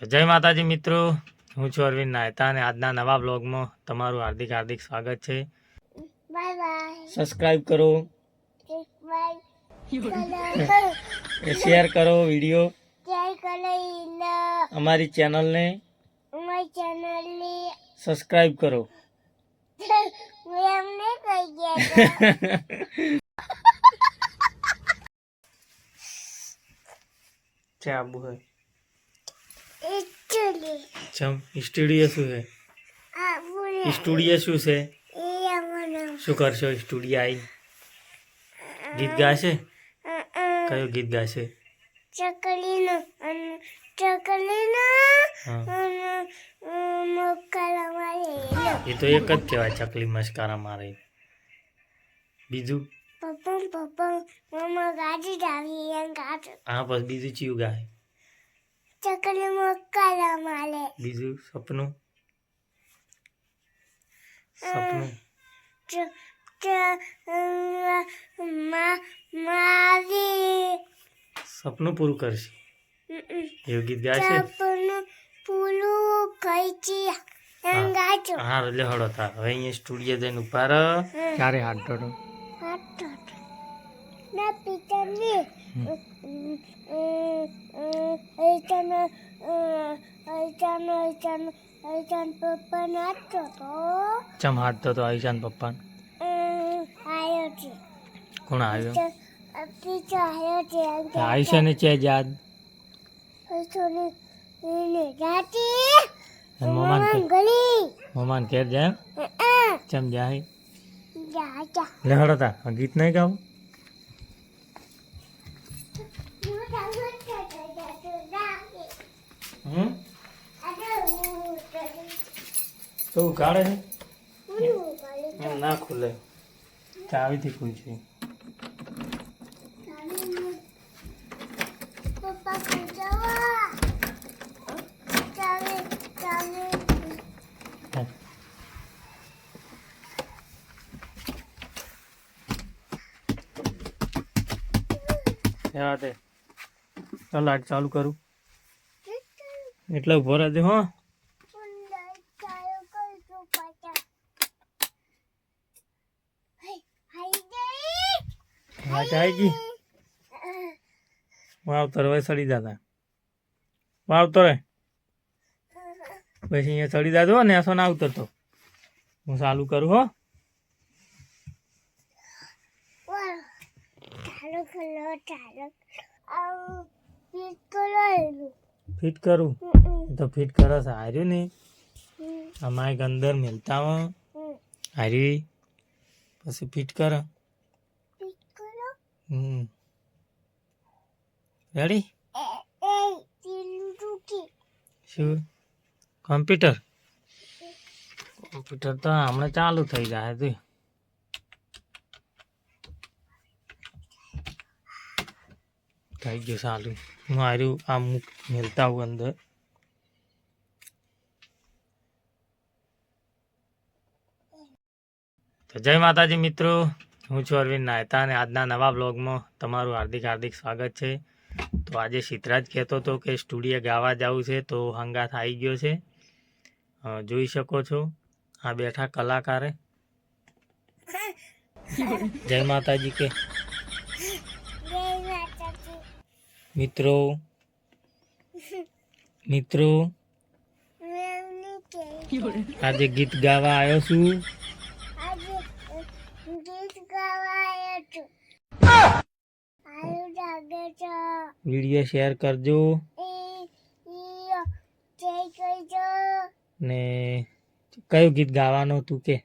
તો જય માતાજી મિત્રો, હું છું અરવિંદ નાયતા અને આજના નવા બ્લોગમાં તમારું હાર્દિક હાર્દિક સ્વાગત છે. By bye. સબસ્ક્રાઇબ કરો, શેર કરો વિડીયો, અમારી ચેનલને સબસ્ક્રાઇબ કરો. क्या आबू है चम स्टूडियो शू है स्टूडियो शू से શું કરશો સ્ટુડિયો આવી ગીત ગાશે કયો ગીત ગાશે ચકલીનો મક્કલા મારે એ તો એક જ કહેવાય ચકલી મસ્કારા મારે બીજું પપ્પા મમ્મા ગાડી ડાવી એમ ગાડ હા બસ બીજું ચિયું ગાય ચકલી મક્કલા મારે બીજું સપનું સપનું મારી સપનું પૂરું કરશે એવું ગીત ગાશે સપનું પૂરું કઈચી એમ ગાજો હા એટલે હળો તાર હવે અહીંયા સ્ટુડિયો જઈને ઉભા રહો ક્યારે હાથ ધોડો ના પિતાની આઈચાન પપ્પા નાચતો તો ચમ હાથ ધોતો આઈશાન પપ્પા આયો છે કોણ આવ્યો પીછા આયો છે આઈશા ને છે યાદ સોને ને જાતી મમાન ગલી મમાન ઘેર જાય ચમ જાય જા લે હળો તાર ગીત નહીં ગાવું તો કાઢે છે એમ ના ખુલે ચાવીથી ખુલશે પપ્પા ખીચાવા ચાલે ચાલે એવા તે ચાલ લાઈટ ચાલુ કરું એટલે ઉભો રહેજે હો લાઈટ આવી ગઈ વાવતર હવે સડી જતા વાવતર પછી અહીંયા ચડી જાજો ને એસો ના ઉતરતો હું ચાલુ કરું હો ફિટ કરું તો ફિટ કરો હાર્યું ને અમારે અંદર મિલતા હો હારી પછી ફિટ કરો રેડી શું કોમ્પ્યુટર કોમ્પ્યુટર તો હમણાં ચાલુ થઈ જાય તું થઈ ગયું ચાલુ હું હાર્યું આમ મિલતા હું અંદર તો જય માતાજી મિત્રો, હું છું અરવિંદ નાયતા અને આજના નવા બ્લોગમાં તમારું હાર્દિક હાર્દિક સ્વાગત છે. તો આજે સિદ્ધરાજ કહેતો હતો કે સ્ટુડિયો ગાવા જવું છે તો હંગાથ આવી ગયો છે. જોઈ શકો છો આ બેઠા કલાકારે જય માતાજી કે મિત્રો મિત્રો આજે ગીત ગાવા આવ્યો છું વિડીયો શેર કરજો ને કયું ગીત ગાવાનું તું કે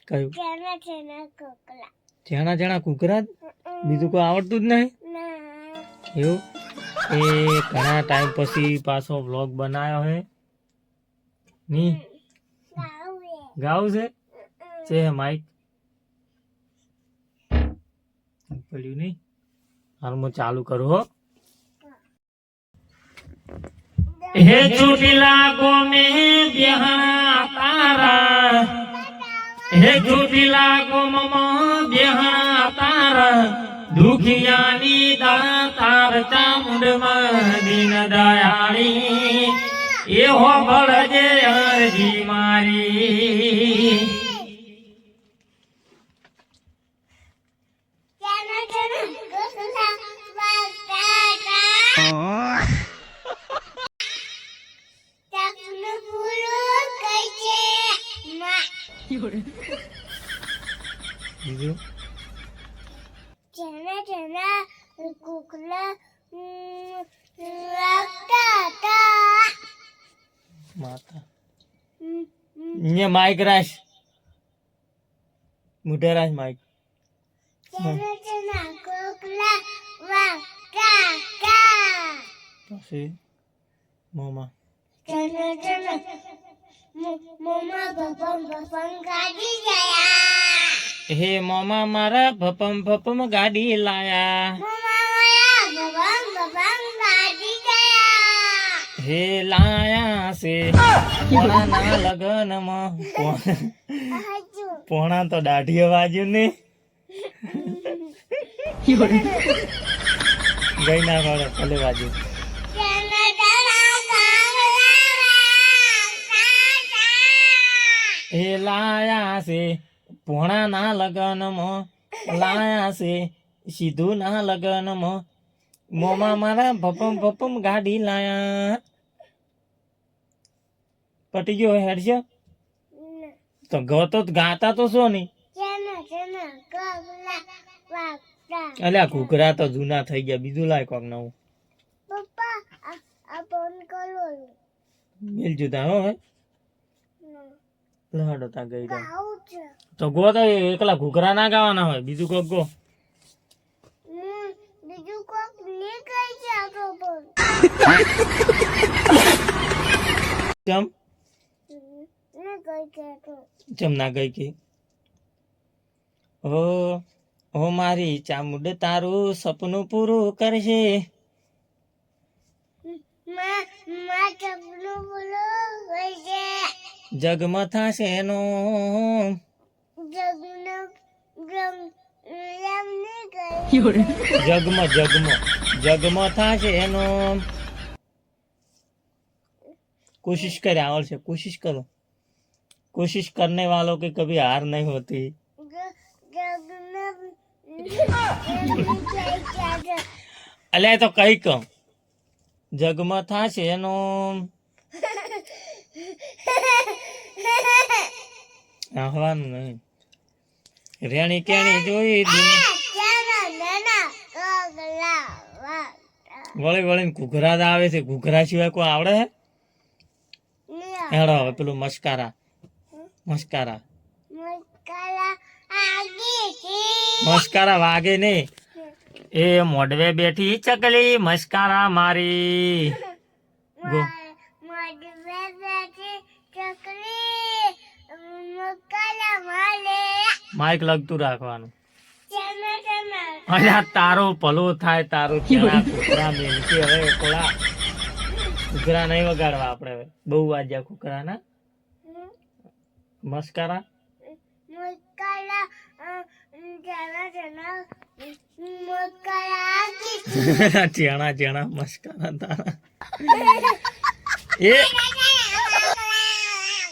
કયું ચેણા ચેણા કુકરા બીજું કોઈ આવડતું જ નહીં એવું એ ઘણા ટાઈમ પછી પાછો વ્લોગ બનાવ્યો હે ની ગાવું છે માઇક પડ્યું નહીં હાલમાં ચાલુ કરું હો હે ચોટીલા ગોમે બેહણા તારા હે ચોટીલા ગોમ બેહણા તારા दुख દુખિયાની દાતાર ચામુંડમાં દીન દયાળી એ હો ભળજે અરજી મારી. બીજું ચના ચના કુકલા રાખતા હતા. માતા અહીંયા માઈક રાખ, મોઢે રાખ માઈક. ચના ચના કુકલા રાખતા હતા. પછી મોમાં ચના ચના મોમા બપમ બપમ ગાડી ગયા. હે મોમા મારા ભપમ ભપમ ગાડી લાયા. મોમા માયા બપમ બપમ ગાડી ગયા. હે લાયા છે પોણાના લગનમાં. હજુ પોણા તો દાઢીએ વાજ્યું ને. ગઈ ના ખડે ભલે વાજ્યું. ચના ચના કાગલા હે લાયા છે પોણાના લગનમાં, લાયા છે સીધું ના લગનમાં. મોમાં મારા ભપમ ભપમ ગાડી લાયા. પટી ગયો હેડ છે તો ગતો ગાતા તો શું નહીં. ચના ચના કાગલા વાગતા. અલ્યા ઘૂઘરા તો જૂના થઈ ગયા, બીજું લાય કોક નવું. પપ્પા આ ફોન કરો. મિલ જુદા હો હે લહડો તા ગઈ રહ્યા. ગાઉં છે. તો ગો તો એકલા ઘૂઘરા ના ગાવાના હોય, બીજું કોક ગો. બીજું કોક ને કઈ છે આપણો ફોન. ચમ ને કઈ છે તો. ચમ ના ગઈ કે ઓ મારી ચામુંડ તારું સપનું પૂરું કરશે. માં ચપલું બોલો હોય છે. જગમાં થશે એનો જગનો ગમ એમને કઈ. જગમાં થશે એનો. कोशिश करे आवड़े, कोशिश करो. कोशिश करने वालों की कभी हार नहीं होती. अले तो कई कम जगમાં થશે એનો. આહવાનું નહીં. રેણી કેણી જોઈ વળી વળીને ઘૂઘરા જ આવે છે. ઘૂઘરા સિવાય કોઈ આવડે હે? હેડો હવે પેલું મસ્કારા વાગે ને. એ મોઢવે બેઠી ચકલી મસ્કારા મારી. ગો માઇક લગતું રાખવાનું. અલ્યા તારો ભલો થાય, તારું ચણા કૂતરા મેલકી. હવે કોળા કૂતરા નહીં વગાડવા આપણે, હવે બહુ વાજ્યા કૂતરા ના. મસ્કારા ચણા ચણા મસ્કારા તારા.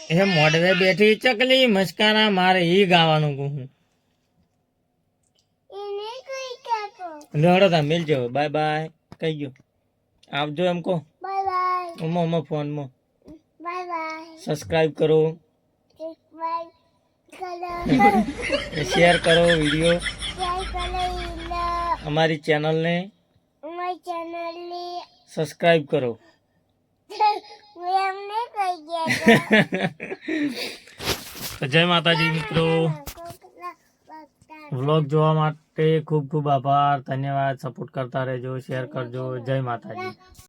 એ મોઢવે બેઠી ચકલી મસ્કારા મારે ઈ ગાવાનું કહું હું. લડો તા મિલજો. બાય બાય કહી ગયો. આવજો એમ કહો. By bye. ઓમો ફોનમાં બાય બાય. સબસ્ક્રાઇબ કરો, શેર કરો વિડીયો. અમારી ચેનલને સબસ્ક્રાઇબ કરો. તો જય માતાજી મિત્રો. વ્લોગ જોવા માટે ખૂબ ખૂબ આભાર, ધન્યવાદ. સપોર્ટ કરતા રહેજો, શેર કરજો. જય માતાજી.